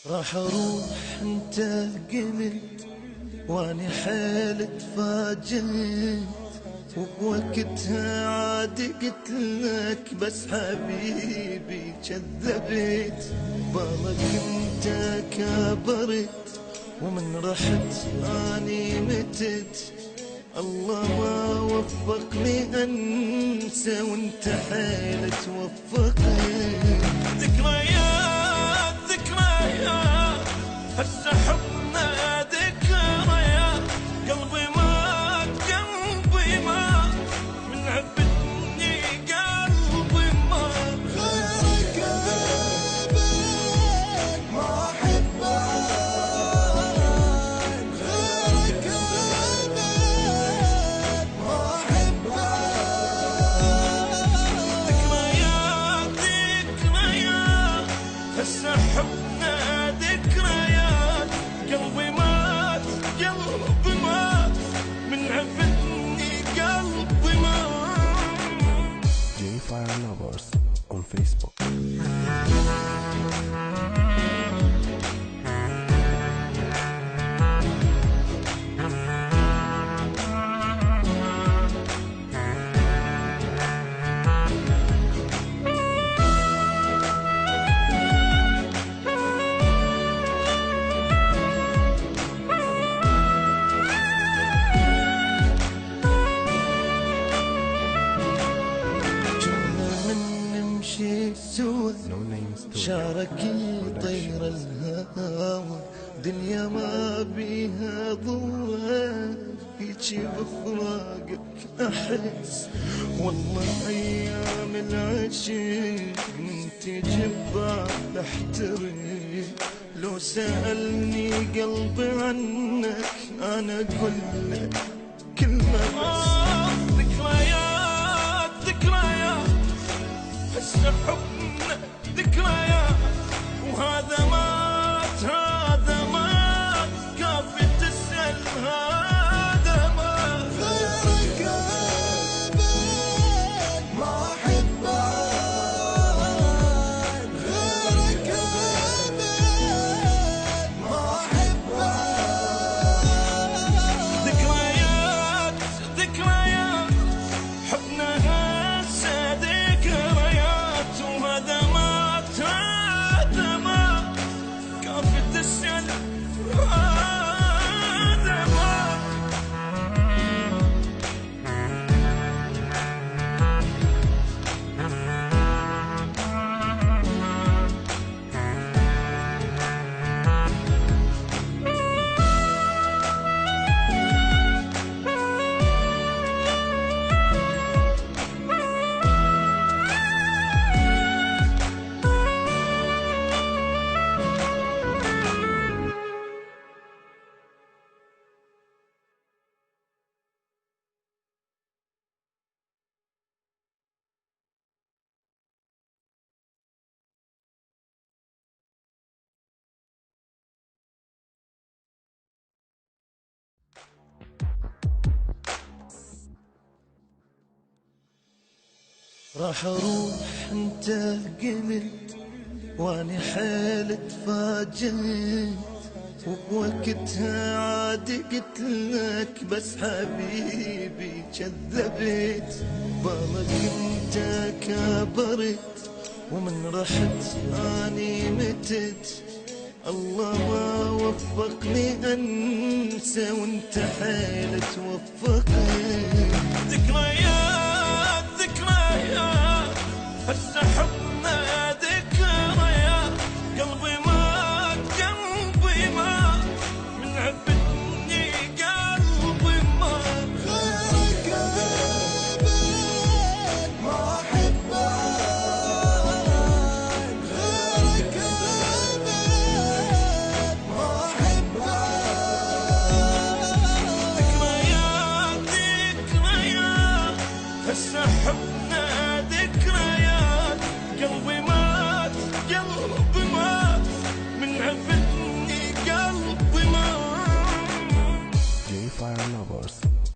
راح اروح انت قلت واني حيل تفاجئت، وبوقتها عادي قلت لك بس حبيبي كذبت. بالك انت كبرت ومن رحت اني متت. الله ما وفقني انسى وانت حيل توفقني. ذكريات ذكريات هسه حبنا ذكريات. قلبي مات قلبي مات من عبدني قلبي مات. غيرك ابد ما احب عين، غيرك ابد ما احب عين. ذكريات ذكريات هسه حبنا ذكريات. قلبي مات قلبي مات من عبدني قلبي مات. J-Fire Lovers on Facebook. No names to شارك طير الهوى دنيا ما بيها ضوء. هيجي بفراقك احس والله ايام العشق انت جبال احترق. لو سألني قلبي عنك انا اقول لك كلمة بس. ذكريات ذكريات هسه حبنا ذكريات. وهذا مات هذا مات كافي تسأل هذا مات. غيرك ابد ما احب عين، غيرك ابد ما احب عين. ذكريات ذكريات حبنا هسه ذكريات. وهذا مات هذا مات كافي تسأل هذا مات. راح اروح انت قلت واني حيل تفاجئت، وبوقتها عادي قلت لك بس حبيبي كذبت. بالك انت كبرت ومن رحت اني متت. الله ما وفقني انسى وانت حيل توفقني. ذكريات